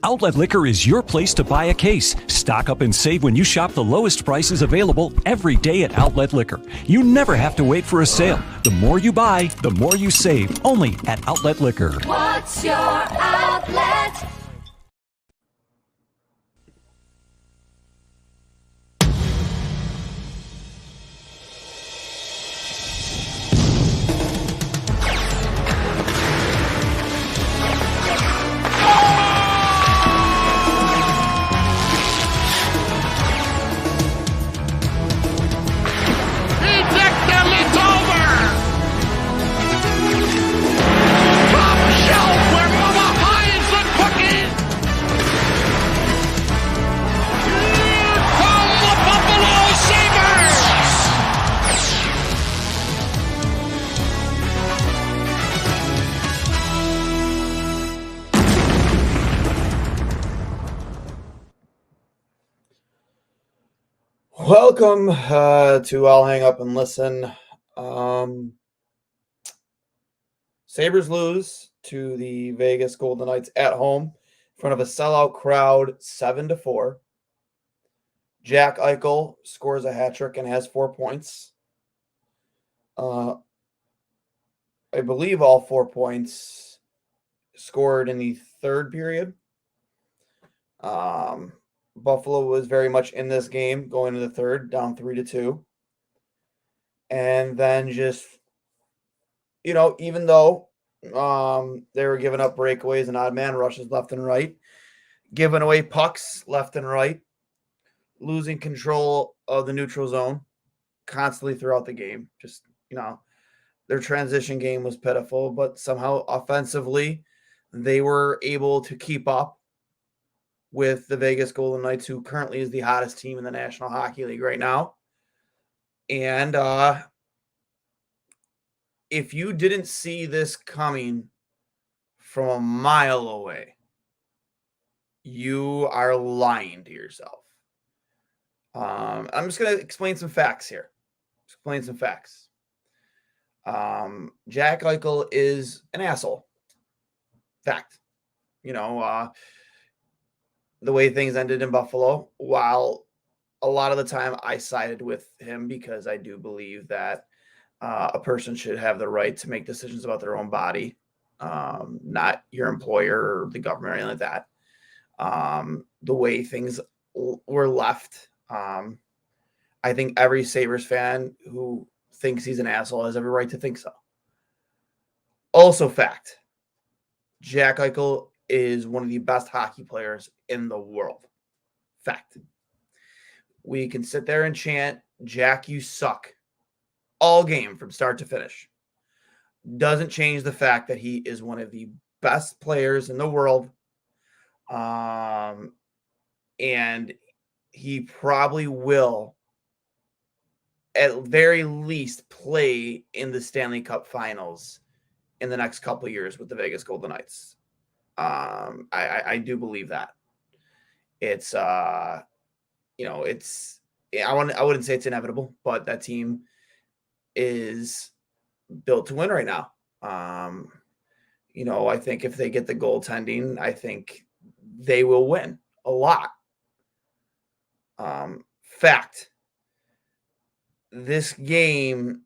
Outlet Liquor is your place to buy a case. Stock up and save when you shop the lowest prices available every day at Outlet Liquor. You never have to wait for a sale. The more you buy, the more you save. Only at Outlet Liquor. What's your outlet? Welcome to I'll Hang Up and Listen. Sabres lose to the Vegas Golden Knights at home in front of a sellout crowd, 7-4. Jack Eichel scores a hat trick and has 4 points. I believe all 4 points scored in the third period. Buffalo was very much in this game going to the third, down 3-2. And then just, even though they were giving up breakaways and odd man rushes left and right, giving away pucks left and right, losing control of the neutral zone constantly throughout the game. Just, their transition game was pitiful, but somehow offensively they were able to keep up with the Vegas Golden Knights, who currently is the hottest team in the National Hockey League right now. And if you didn't see this coming from a mile away, you are lying to yourself. I'm just going to explain some facts here. Jack Eichel is an asshole. Fact. The way things ended in Buffalo, while a lot of the time I sided with him because I do believe that a person should have the right to make decisions about their own body, not your employer or the government or anything like that. The way things were left, I think every Sabres fan who thinks he's an asshole has every right to think so. Also fact, Jack Eichel is one of the best hockey players in the world. Fact. We can sit there and chant, Jack, you suck, all game from start to finish. Doesn't change the fact that he is one of the best players in the world. And he probably will, at very least, play in the Stanley Cup Finals in the next couple of years with the Vegas Golden Knights. I do believe that. It's I wouldn't say it's inevitable, but that team is built to win right now. I think if they get the goaltending, I think they will win a lot. Fact. This game,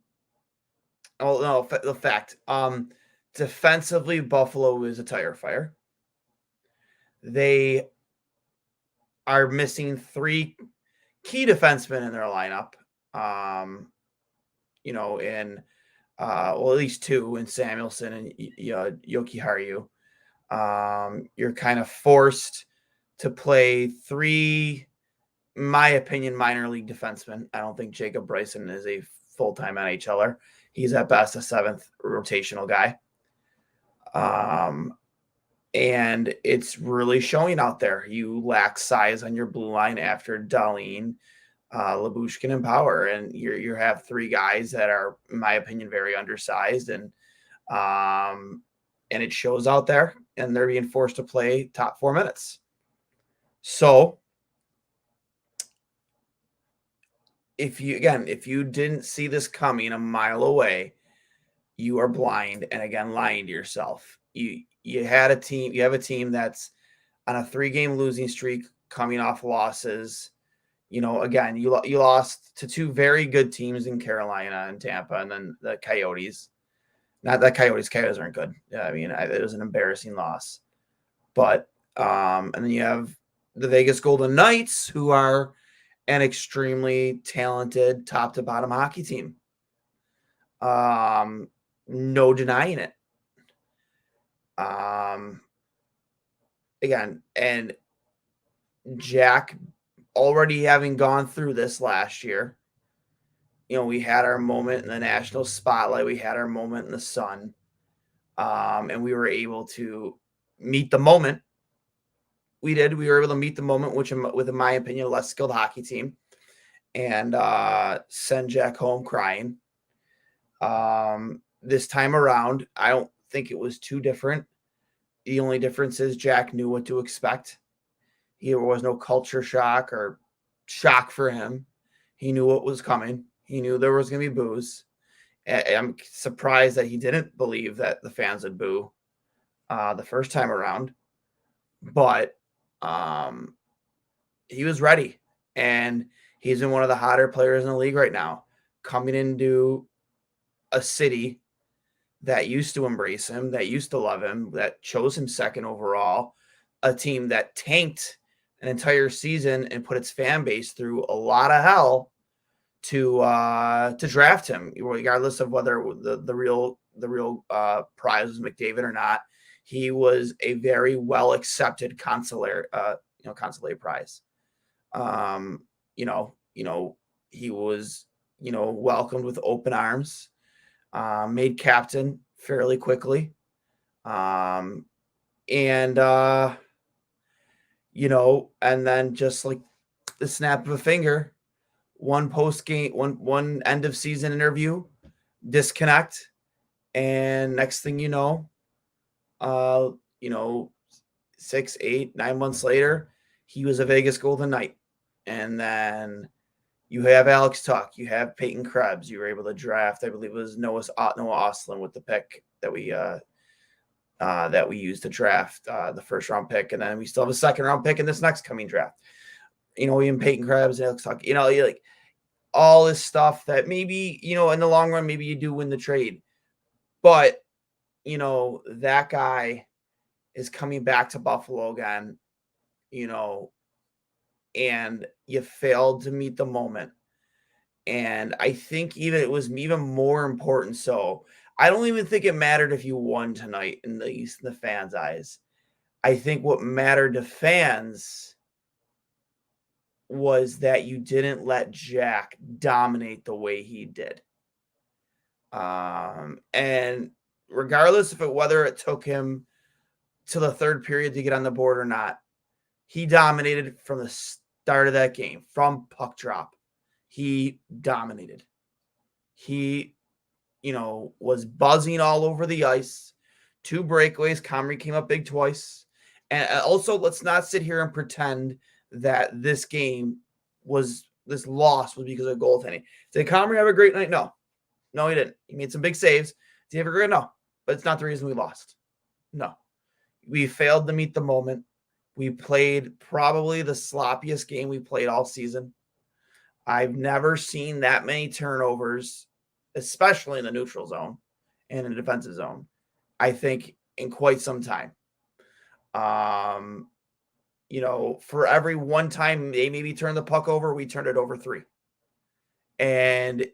the fact. Defensively, Buffalo is a tire fire. They are missing 3 key defensemen in their lineup. At least 2 in Samuelsson and Jokiharju. You're kind of forced to play 3, in my opinion, minor league defensemen. I don't think Jacob Bryson is a full-time NHLer. He's at best a 7th rotational guy. And it's really showing out there. You lack size on your blue line after Dahlin, Lyubushkin, and Power, and you have 3 guys that are, in my opinion, very undersized, and it shows out there. And they're being forced to play top 4 minutes. So, if you didn't see this coming a mile away, you are blind and again lying to yourself. You have a team that's on a 3-game losing streak, coming off losses. Again, you lost to 2 very good teams in Carolina and Tampa, and then the Coyotes. Not that Coyotes aren't good. Yeah, I mean, it was an embarrassing loss. But and then you have the Vegas Golden Knights, who are an extremely talented top to bottom hockey team. No denying it. Again, and Jack already having gone through this last year. We had our moment in the national spotlight. We had our moment in the sun. And we were able to meet the moment. We did. We were able to meet the moment, with, in my opinion, a less skilled hockey team, and send Jack home crying. This time around, I don't think it was too different. The only difference is Jack knew what to expect. There was no culture shock or shock for him. He knew what was coming. He knew there was going to be boos. I'm surprised that he didn't believe that the fans would boo the first time around. But he was ready. And he's been one of the hotter players in the league right now. Coming into a city that used to embrace him, that used to love him, that chose him second overall, a team that tanked an entire season and put its fan base through a lot of hell to draft him, regardless of whether the real prize was McDavid or not. He was a very well accepted consolate prize. He was welcomed with open arms. Made captain fairly quickly. And then just like the snap of a finger, one post game, one end of season interview, disconnect. And next thing 6, 8, 9 months later, he was a Vegas Golden Knight. And then you have Alex Tuch, you have Peyton Krebs. You were able to draft, I believe it was Noah Ostlund with the pick that we used to draft the first round pick, and then we still have a second round pick in this next coming draft. Even Peyton Krebs and Alex Tuch. Like all this stuff that maybe in the long run maybe you do win the trade, but that guy is coming back to Buffalo again. And you failed to meet the moment. And I think it was even more important. So I don't even think it mattered if you won tonight in the fans' eyes. I think what mattered to fans was that you didn't let Jack dominate the way he did. And regardless of whether it took him to the third period to get on the board or not, he dominated from the start of that game, from puck drop. He dominated. He, was buzzing all over the ice. 2 breakaways. Comrie came up big twice. And also, let's not sit here and pretend that this loss was because of goaltending. Did Comrie have a great night? No. No, he didn't. He made some big saves. Did he have a great? No. But it's not the reason we lost. No. We failed to meet the moment. We played probably the sloppiest game we played all season. I've never seen that many turnovers, especially in the neutral zone and in the defensive zone, I think, in quite some time. For every one time they maybe turned the puck over, we turned it over 3. And,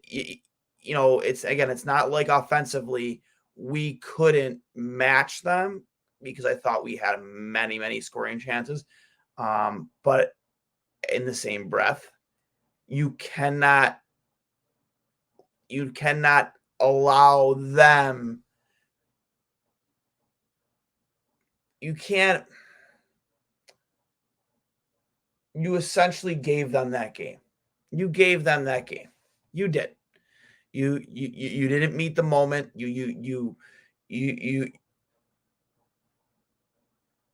it's not like offensively we couldn't match them, because I thought we had many, many scoring chances. But in the same breath, you cannot allow them. You essentially gave them that game. You gave them that game. You did. You didn't meet the moment. You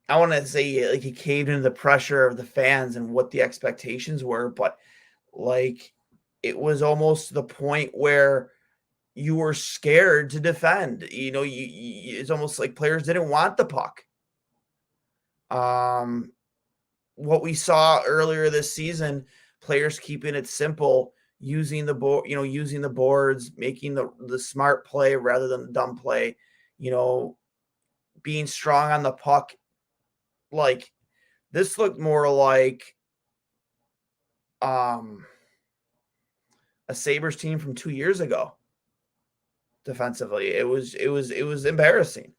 I want to say like he caved into the pressure of the fans and what the expectations were, but like it was almost to the point where you were scared to defend. It's almost like players didn't want the puck. What we saw earlier this season, players keeping it simple, using the board, using the boards, making the smart play rather than the dumb play, being strong on the puck. Like, this looked more like a Sabres team from 2 years ago defensively. It was embarrassing.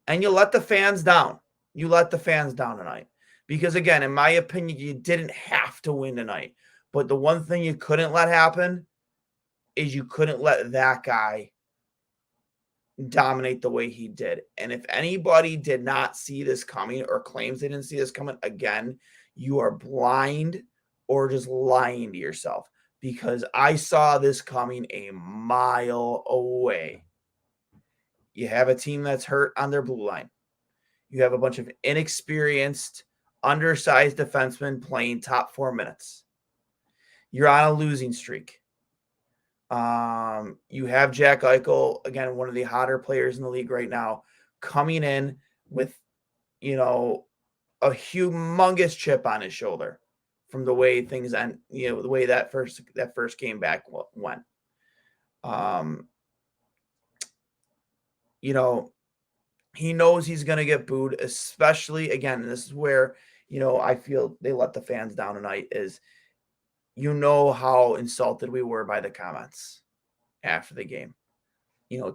And you let the fans down. You let the fans down tonight. Because again, in my opinion, you didn't have to win tonight. But the one thing you couldn't let happen is you couldn't let that guy dominate the way he did. And if anybody did not see this coming or claims they didn't see this coming, again, you are blind or just lying to yourself, because I saw this coming a mile away. You have a team that's hurt on their blue line. You have a bunch of inexperienced, undersized defensemen playing top 4 minutes. You're on a losing streak. You have Jack Eichel, again, one of the hotter players in the league right now, coming in with, a humongous chip on his shoulder from the way things end, the way that first game back went. He knows he's going to get booed, especially, again, and this is where, I feel they let the fans down tonight, is how insulted we were by the comments after the game,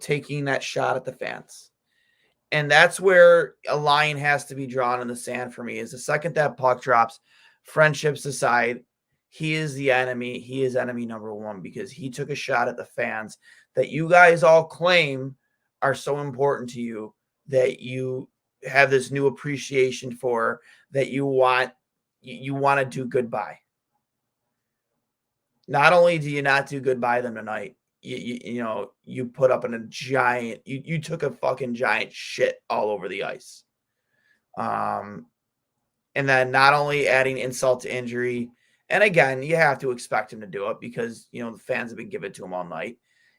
taking that shot at the fans. And that's where a line has to be drawn in the sand for me, is the second that puck drops, friendships aside, he is the enemy. He is enemy number one, because he took a shot at the fans that you guys all claim are so important to you, that you have this new appreciation for, that you want to do good by. Not only do you not do good by them tonight, you put up in a giant, you took a fucking giant shit all over the ice. And then not only adding insult to injury, and again, you have to expect him to do it because, the fans have been giving it to him all night.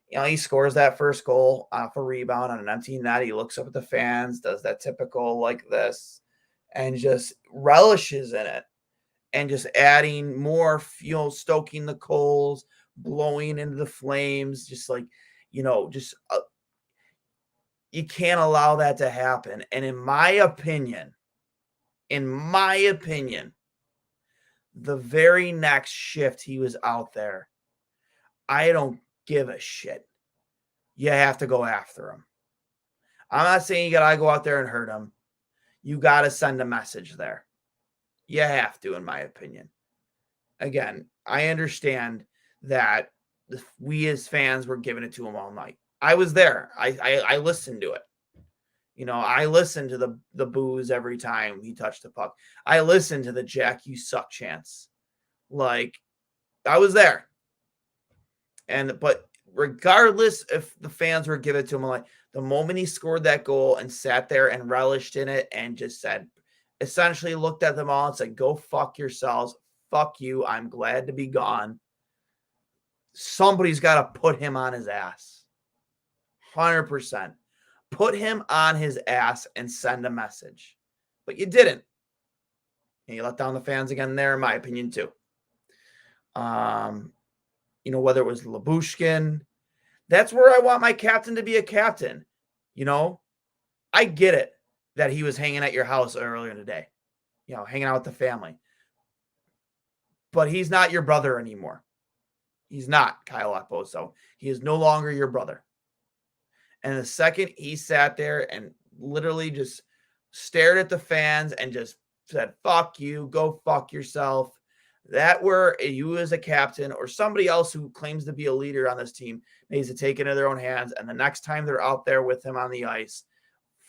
He scores that first goal off a rebound on an empty net. He looks up at the fans, does that typical like this, and just relishes in it. And just adding more fuel, stoking the coals, blowing into the flames, just like, you can't allow that to happen. And in my opinion, the very next shift he was out there, I don't give a shit. You have to go after him. I'm not saying you got to go out there and hurt him. You got to send a message there. You have to, in my opinion. Again, I understand that we as fans were giving it to him all night. I was there. I listened to it. I listened to the boos every time he touched the puck. I listened to the Jack, you suck chants. Like, I was there. But regardless if the fans were giving it to him, like, the moment he scored that goal and sat there and relished in it and just said, essentially looked at them all and said, go fuck yourselves. Fuck you. I'm glad to be gone. Somebody's got to put him on his ass. 100%. Put him on his ass and send a message. But you didn't. And you let down the fans again there, in my opinion, too. Whether it was Labushkin, that's where I want my captain to be a captain. I get it that he was hanging at your house earlier today, hanging out with the family. But he's not your brother anymore. He's not, Kyle Okposo. He is no longer your brother. And the second he sat there and literally just stared at the fans and just said, fuck you, go fuck yourself, that where you as a captain or somebody else who claims to be a leader on this team needs to take it into their own hands. And the next time they're out there with him on the ice,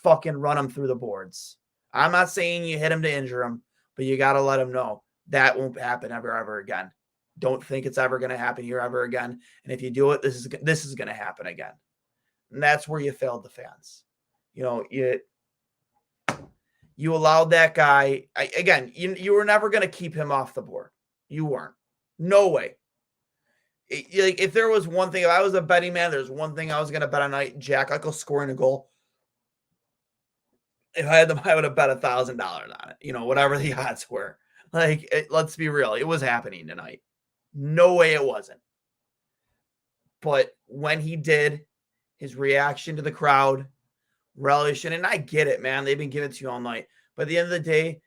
fucking run him through the boards. I'm not saying you hit him to injure him, but you got to let him know that won't happen ever again. Don't think it's ever going to happen here ever again. And if you do it, this is going to happen again. And that's where you failed the fans. You allowed that guy. You were never going to keep him off the board. You weren't. No way. If there was one thing, if I was a betting man, there's one thing I was going to bet on night, Jack Eichel scoring a goal. If I had them, I would have bet $1,000 on it. You know, whatever the odds were. Like, let's be real. It was happening tonight. No way it wasn't. But when he did, his reaction to the crowd, relish, and I get it, man. They've been giving it to you all night. But at the end of the day,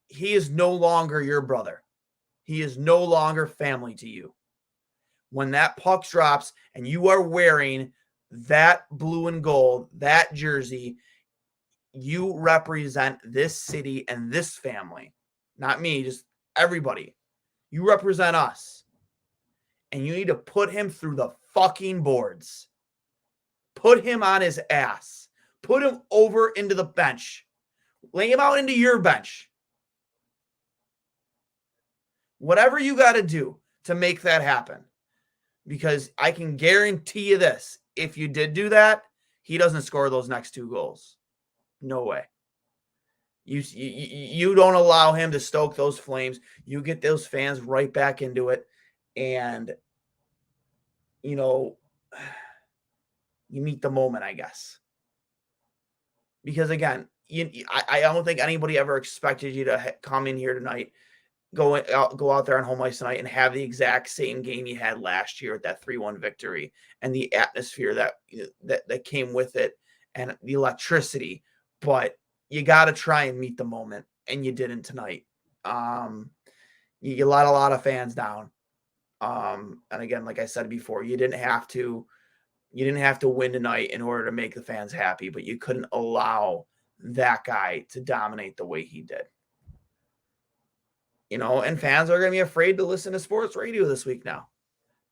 he is no longer your brother. He is no longer family to you. When that puck drops and you are wearing that blue and gold, that jersey, you represent this city and this family. Not me, just everybody. You represent us. And you need to put him through the fucking boards. Put him on his ass. Put him over into the bench. Lay him out into your bench. Whatever you got to do to make that happen. Because I can guarantee you this. If you did do that, he doesn't score those next 2 goals. No way. You don't allow him to stoke those flames. You get those fans right back into it. And, you know, you meet the moment, I guess. Because, again, I don't think anybody ever expected you to come in here tonight, go out there on home ice tonight and have the exact same game you had last year with that 3-1 victory and the atmosphere that came with it and the electricity. But you got to try and meet the moment, and you didn't tonight. You let a lot of fans down. And again, like I said before, you didn't have to win tonight in order to make the fans happy, but you couldn't allow that guy to dominate the way he did. You know, and fans are going to be afraid to listen to sports radio this week now.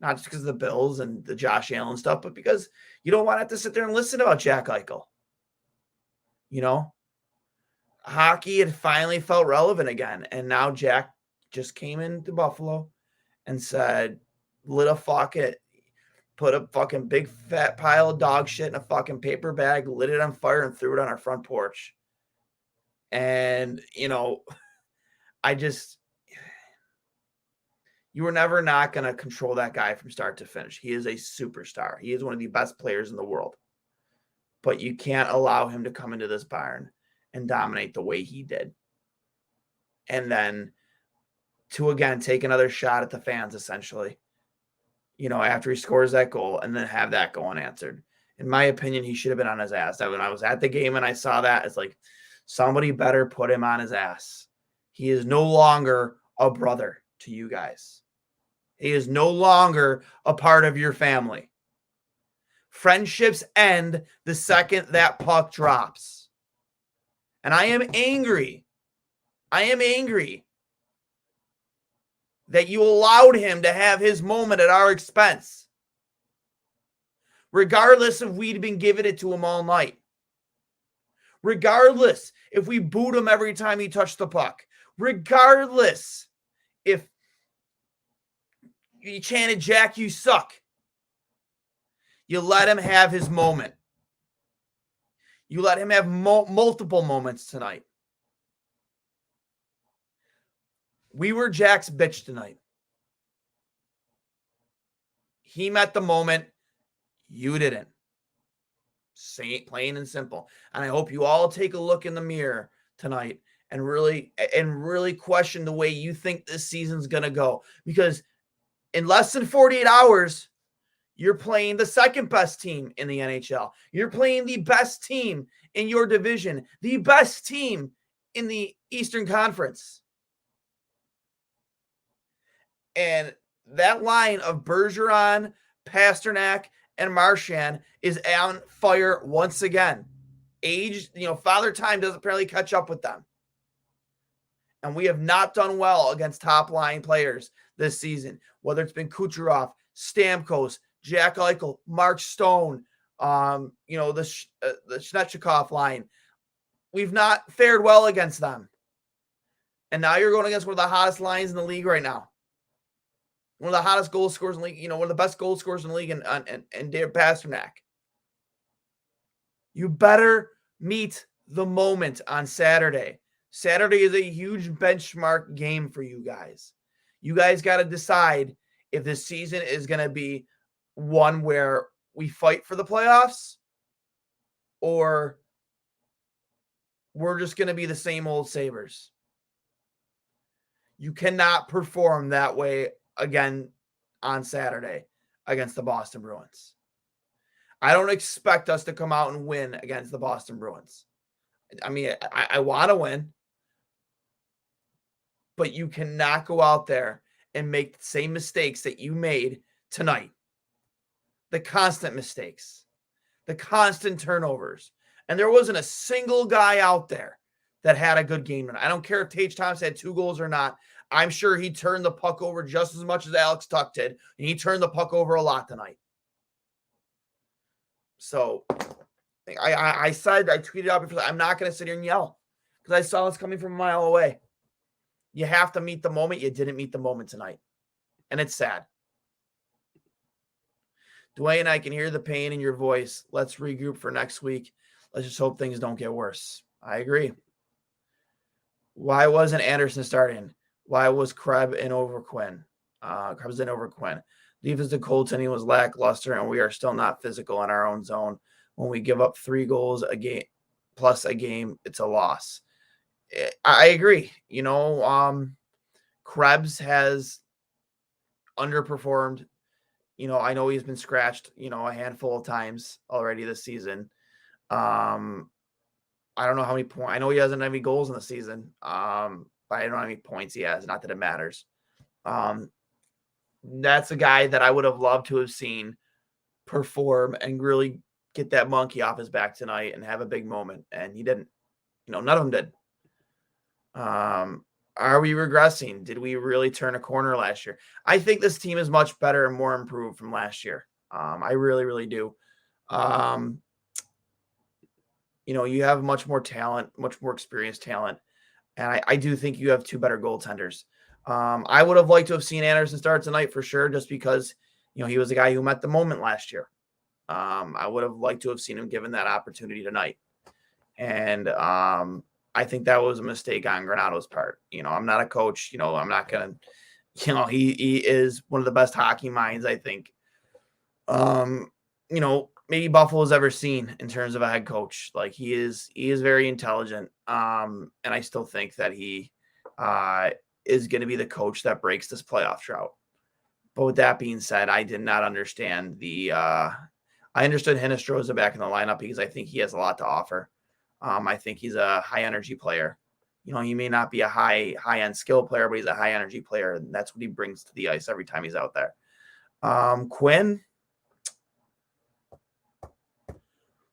Not just because of the Bills and the Josh Allen stuff, but because you don't want to have to sit there and listen about Jack Eichel. You know, hockey had finally felt relevant again. And now Jack just came into Buffalo and said, put a fucking big fat pile of dog shit in a fucking paper bag, lit it on fire, and threw it on our front porch. And, you know, you were never not going to control that guy from start to finish. He is a superstar. He is one of the best players in the world. But you can't allow him to come into this barn and dominate the way he did. And then to, again, take another shot at the fans, essentially. You know, after he scores that goal and then have that go unanswered. In my opinion, he should have been on his ass. When I was at the game and I saw that, it's like, somebody better put him on his ass. He is no longer a brother to you guys. He is no longer a part of your family. Friendships end the second that puck drops. And I am angry. That you allowed him to have his moment at our expense. Regardless if we'd been giving it to him all night. Regardless if we booed him every time he touched the puck. Regardless if you chanted, "Jack, you suck." You let him have his moment. You let him have multiple moments tonight. We were Jack's bitch tonight. He met the moment. You didn't. Plain and simple. And I hope you all take a look in the mirror tonight and really question the way you think this season's going to go. Because in less than 48 hours, you're playing the second best team in the NHL. You're playing the best team in your division, the best team in the Eastern Conference. And that line of Bergeron, Pasternak, and Marchand is on fire once again. Father Time doesn't apparently catch up with them. And we have not done well against top-line players this season, whether it's been Kucherov, Stamkos, Jack Eichel, Mark Stone, the Svechnikov line. We've not fared well against them. And now you're going against one of the hottest lines in the league right now. One of the hottest goal scorers in the league, one of the best goal scorers in the league, and David Pasternak. You better meet the moment on Saturday. Saturday is a huge benchmark game for you guys. You guys got to decide if this season is going to be one where we fight for the playoffs or we're just going to be the same old Sabres. You cannot perform that way again on Saturday against the Boston Bruins. I don't expect us to come out and win against the Boston Bruins. I mean, I want to win, but you cannot go out there and make the same mistakes that you made tonight. The constant mistakes, the constant turnovers. And there wasn't a single guy out there that had a good game tonight. I don't care if Tage Thompson had 2 goals or not. I'm sure he turned the puck over just as much as Alex Tuch did, and he turned the puck over a lot tonight. So I tweeted out before, I'm not going to sit here and yell because I saw this coming from a mile away. You have to meet the moment. You didn't meet the moment tonight, and it's sad. Duane, I can hear the pain in your voice. Let's regroup for next week. Let's just hope things don't get worse. I agree. Why wasn't Anderson starting? Why was Krebs in over Quinn? Krebs in over Quinn. Defensive goaltending was lackluster, and we are still not physical in our own zone. When we give up 3 goals a game plus a game, it's a loss. I agree. Krebs has underperformed. I know he's been scratched, a handful of times already this season. I don't know how many points. I know he doesn't have any goals in the season, but I don't know how many points he has. Not that it matters. That's a guy that I would have loved to have seen perform and really get that monkey off his back tonight and have a big moment. And he didn't. None of them did. Are we regressing? Did we really turn a corner last year? I think this team is much better and more improved from last year. I really, really do. You have much more talent, much more experienced talent. And I do think you have 2 better goaltenders. I would have liked to have seen Anderson start tonight for sure, just because, he was a guy who met the moment last year. I would have liked to have seen him given that opportunity tonight. And I think that was a mistake on Granato's part. I'm not a coach. I'm not going to, he is one of the best hockey minds, I think, maybe Buffalo's ever seen in terms of a head coach. Like he is very intelligent. And I still think that he is going to be the coach that breaks this playoff drought. But with that being said, I did not understand I understood Hinestroza back in the lineup because I think he has a lot to offer. I think he's a high energy player. He may not be a high end skill player, but he's a high energy player. And that's what he brings to the ice every time he's out there. Quinn,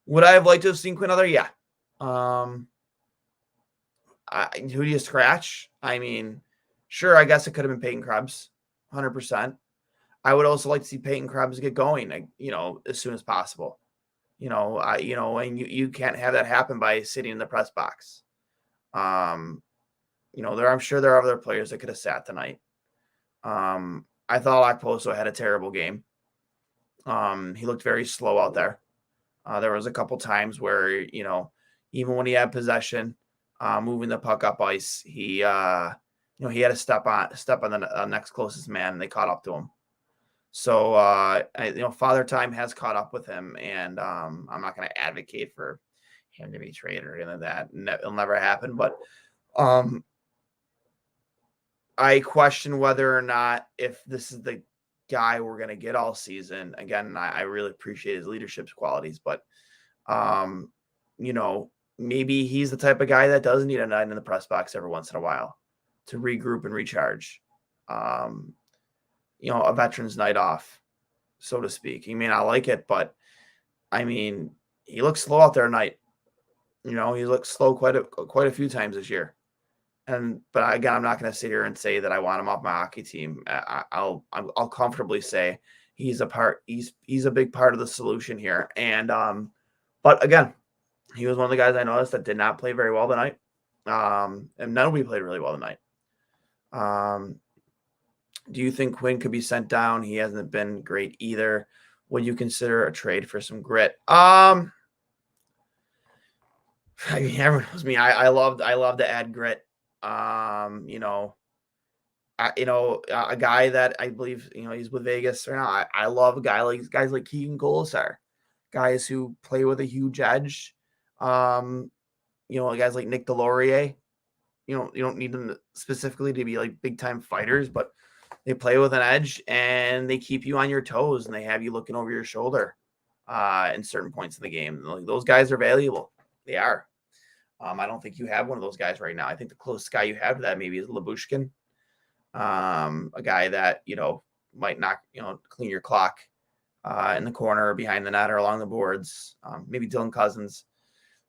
would I have liked to have seen Quinn other? Yeah. Who do you scratch? I mean, sure, I guess it could have been Peyton Krebs, 100%. I would also like to see Peyton Krebs get going, as soon as possible. And you can't have that happen by sitting in the press box. I'm sure there are other players that could have sat tonight. I thought Okposo had a terrible game. He looked very slow out there. There was a couple times where, even when he had possession, moving the puck up ice, he had to step on the next closest man, and they caught up to him. So, Father Time has caught up with him, and I'm not going to advocate for him to be traded or anything like that. It'll never happen. But I question whether or not if this is the guy we're going to get all season. Again, I really appreciate his leadership qualities, but, maybe he's the type of guy that does need a night in the press box every once in a while to regroup and recharge. A veteran's night off, so to speak. He may not like it, but I mean, he looks slow out there tonight. He looked slow quite a few times this year. But again, I'm not going to sit here and say that I want him off my hockey team. I'll comfortably say he's a big part of the solution here. And but again, he was one of the guys I noticed that did not play very well tonight. And nobody played really well tonight. Do you think Quinn could be sent down? He hasn't been great either. Would you consider a trade for some grit? I mean, everyone knows me. I love to add grit. A guy that I believe, he's with Vegas right now. I love guys like Keegan Colasar, guys who play with a huge edge. guys like Nick Delorier. You don't need them specifically to be like big time fighters, but they play with an edge and they keep you on your toes and they have you looking over your shoulder in certain points in the game. Like, those guys are valuable. They are. I don't think you have one of those guys right now. I think the closest guy you have to that maybe is Labushkin, a guy that might not clean your clock in the corner or behind the net or along the boards. Maybe Dylan Cousins,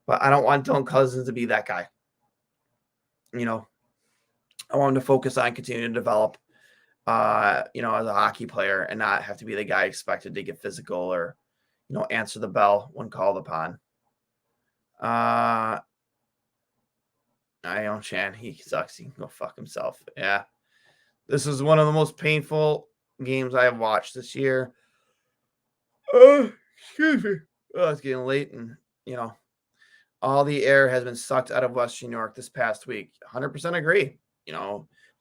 but I don't want Dylan Cousins to be that guy. I want him to focus on continuing to develop, as a hockey player and not have to be the guy expected to get physical or, answer the bell when called upon. I own Chan. He sucks. He can go fuck himself. Yeah. This is one of the most painful games I have watched this year. Oh, excuse me. Oh, it's getting late and, all the air has been sucked out of Western New York this past week. 100% agree.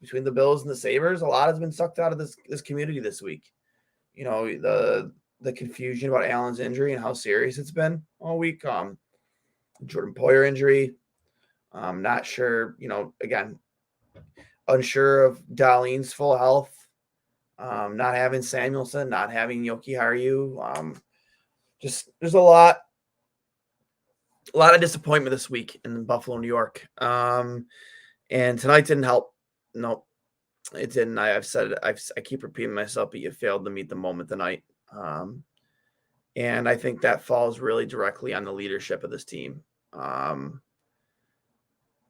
Between the Bills and the Sabres, a lot has been sucked out of this community this week. The confusion about Allen's injury and how serious it's been all week. Jordan Poyer injury. I'm not sure, again, unsure of Darlene's full health. Not having Samuelson, not having Yoki Haru. Just there's a lot of disappointment this week in Buffalo, New York. And tonight didn't help. Nope, it didn't. I've said it. I keep repeating myself, but you failed to meet the moment tonight. And I think that falls really directly on the leadership of this team.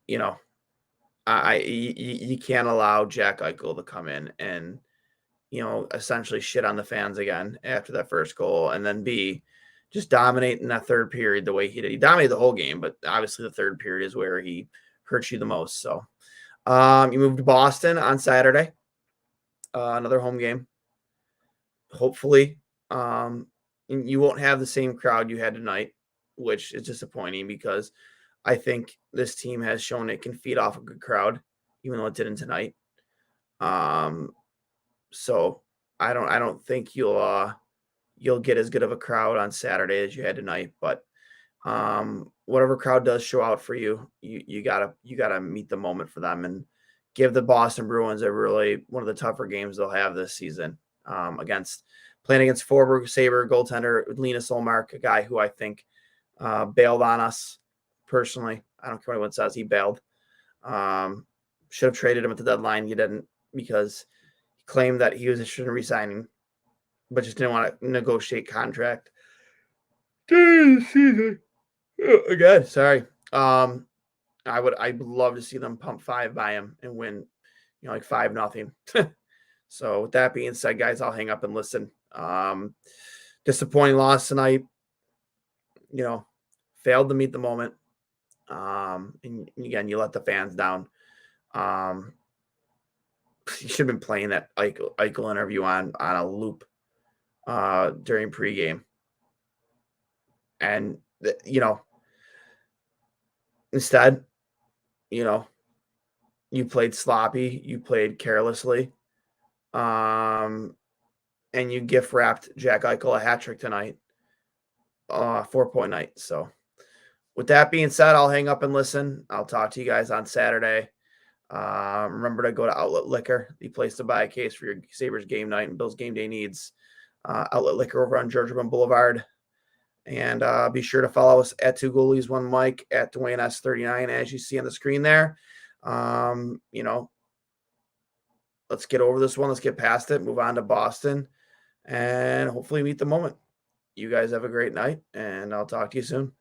You can't allow Jack Eichel to come in and, essentially shit on the fans again after that first goal, and then just dominate in that third period the way he did. He dominated the whole game, but obviously the third period is where he hurts you the most. So you moved to Boston on Saturday, another home game. Hopefully you won't have the same crowd you had tonight, which is disappointing because I think this team has shown it can feed off a good crowd, even though it didn't tonight. So I don't think you'll get as good of a crowd on Saturday as you had tonight, but whatever crowd does show out for you, you gotta meet the moment for them and give the Boston Bruins one of the tougher games they'll have this season. Playing against former Sabre goaltender Linus Ullmark, a guy who I think bailed on us personally. I don't care what anyone says, he bailed. Should have traded him at the deadline. You didn't, because he claimed that he was interested in resigning, but just didn't want to negotiate contract. Again, sorry. I'd love to see them pump 5 by him and win, like 5-0. So with that being said, guys, I'll hang up and listen. Disappointing loss tonight. Failed to meet the moment. And again, you let the fans down. You should have been playing that Eichel interview on a loop during pregame. And, instead, you played sloppy, you played carelessly, and you gift wrapped Jack Eichel a hat trick tonight, 4-point night. So with that being said, I'll hang up and listen. I'll talk to you guys on Saturday. Remember to go to Outlet Liquor, the place to buy a case for your Sabres game night and Bills game day needs. Outlet Liquor over on Georgia Boulevard. And be sure to follow us at 2 Goalies 1 Mike at Duane S39, as you see on the screen there. Let's get over this one. Let's get past it. Move on to Boston, and hopefully meet the moment. You guys have a great night, and I'll talk to you soon.